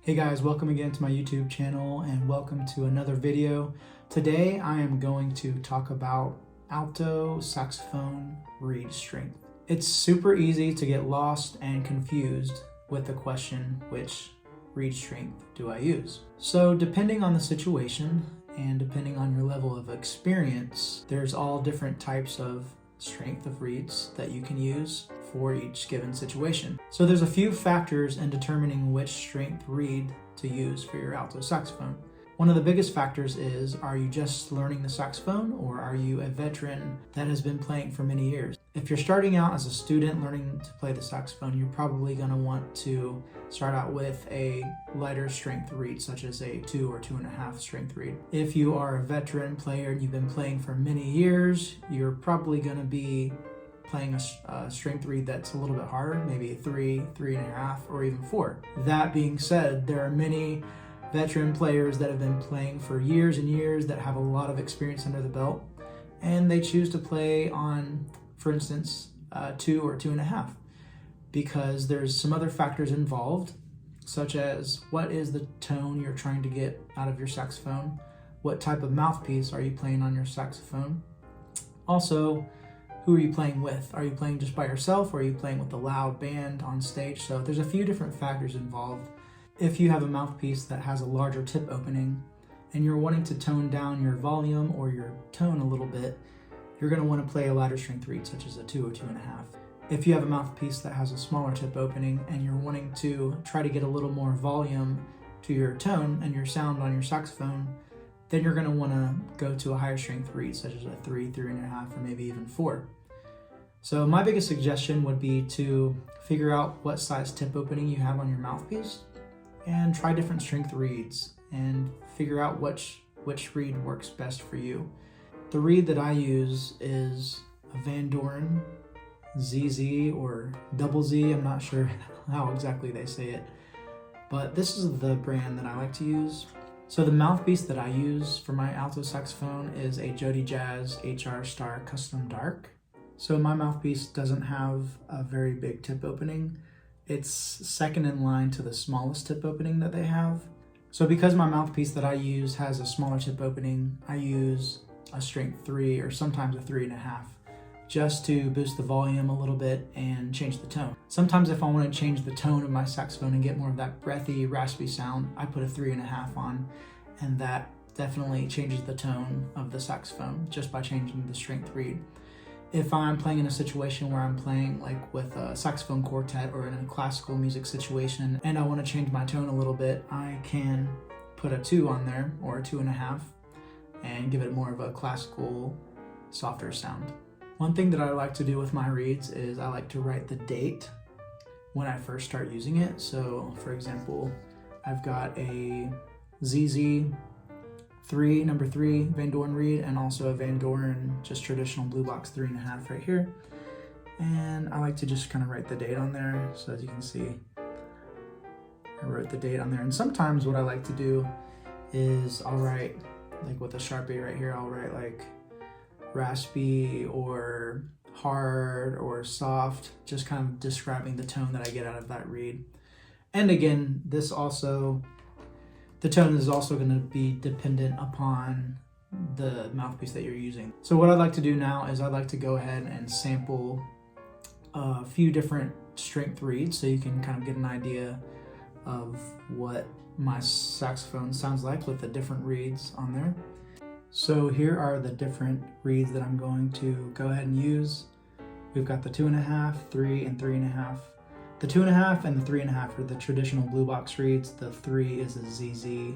Hey guys, welcome again to my YouTube channel and welcome to another video. Today I am going to talk about alto saxophone reed strength. It's super easy to get lost and confused with the question, which reed strength do I use? So depending on the situation and depending on your level of experience, there's all different types of strength of reeds that you can use for each given situation. So there's a few factors in determining which strength reed to use for your alto saxophone. One of the biggest factors is, are you just learning the saxophone or are you a veteran that has been playing for many years? If you're starting out as a student learning to play the saxophone, you're probably going to want to start out with a lighter strength reed, such as a 2 or 2.5 strength reed. If you are a veteran player and you've been playing for many years, you're probably going to be playing a strength reed that's a little bit harder, maybe a 3, 3.5, or even 4. That being said, there are many veteran players that have been playing for years and years that have a lot of experience under the belt, and they choose to play on, for instance, 2 or 2.5, because there's some other factors involved, such as what is the tone you're trying to get out of your saxophone, what type of mouthpiece are you playing on your saxophone, also who are you playing with? Are you playing just by yourself or are you playing with a loud band on stage? So there's a few different factors involved. If you have a mouthpiece that has a larger tip opening and you're wanting to tone down your volume or your tone a little bit, you're going to want to play a lighter strength reed, such as a 2 or 2.5. If you have a mouthpiece that has a smaller tip opening and you're wanting to try to get a little more volume to your tone and your sound on your saxophone, then you're going to want to go to a higher strength reed, such as a 3, 3.5, or maybe even 4. So my biggest suggestion would be to figure out what size tip opening you have on your mouthpiece and try different strength reeds and figure out which reed works best for you. The reed that I use is a Vandoren ZZ or double Z, I'm not sure how exactly they say it, but this is the brand that I like to use. So the mouthpiece that I use for my alto saxophone is a Jody Jazz HR Star Custom Dark. So my mouthpiece doesn't have a very big tip opening. It's second in line to the smallest tip opening that they have. So because my mouthpiece that I use has a smaller tip opening, I use a strength 3 or sometimes a 3.5 just to boost the volume a little bit and change the tone. Sometimes if I want to change the tone of my saxophone and get more of that breathy, raspy sound, I put a 3.5 on, and that definitely changes the tone of the saxophone just by changing the strength reed. If I'm playing in a situation where I'm playing like with a saxophone quartet or in a classical music situation and I want to change my tone a little bit, I can put a 2 on there or a 2.5 and give it more of a classical, softer sound. One thing that I like to do with my reeds is I like to write the date when I first start using it. So for example, I've got a ZZ 3, number 3 Vandoren reed, and also a Vandoren just traditional blue box 3.5 right here. And I like to just kind of write the date on there. So as you can see, I wrote the date on there. And sometimes what I like to do is I'll write, like with a Sharpie right here, I'll write like raspy or hard or soft, just kind of describing the tone that I get out of that reed. And again, the tone is also going to be dependent upon the mouthpiece that you're using. So what I'd like to do now is I'd like to go ahead and sample a few different strength reeds so you can kind of get an idea of what my saxophone sounds like with the different reeds on there. So here are the different reeds that I'm going to go ahead and use. We've got the 2.5, 3, and 3.5. The 2.5 and the 3.5 are the traditional blue box reeds. The 3 is a ZZ,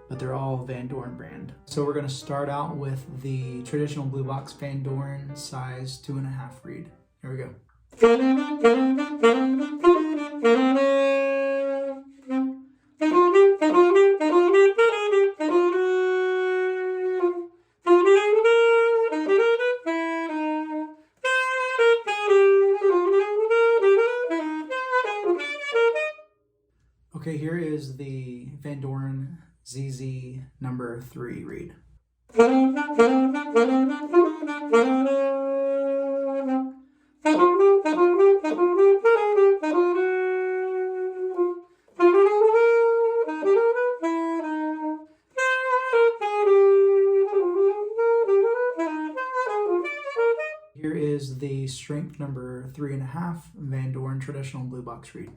but they're all Vandoren brand. So we're going to start out with the traditional blue box Vandoren size 2.5 reed. Here we go. Okay, here is the Vandoren ZZ number 3 reed. is the strength number 3.5 Vandoren traditional blue box reed.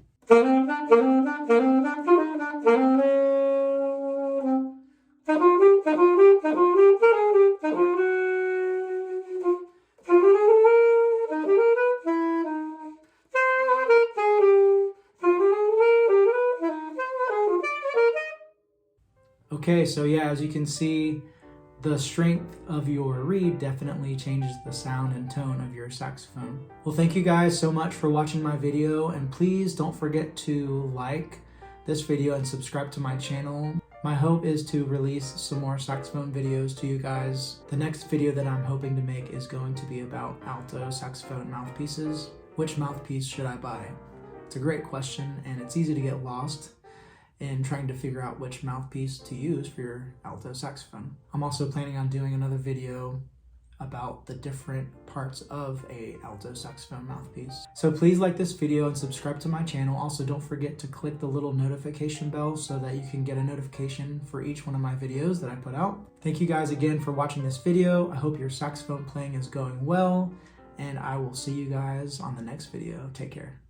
Okay, so yeah, as you can see, the strength of your reed definitely changes the sound and tone of your saxophone. Well, thank you guys so much for watching my video, and please don't forget to like this video and subscribe to my channel. My hope is to release some more saxophone videos to you guys. The next video that I'm hoping to make is going to be about alto saxophone mouthpieces. Which mouthpiece should I buy? It's a great question, and it's easy to get lost in trying to figure out which mouthpiece to use for your alto saxophone. I'm also planning on doing another video about the different parts of a alto saxophone mouthpiece. So please like this video and subscribe to my channel. Also, don't forget to click the little notification bell so that you can get a notification for each one of my videos that I put out. Thank you guys again for watching this video. I hope your saxophone playing is going well, and I will see you guys on the next video. Take care.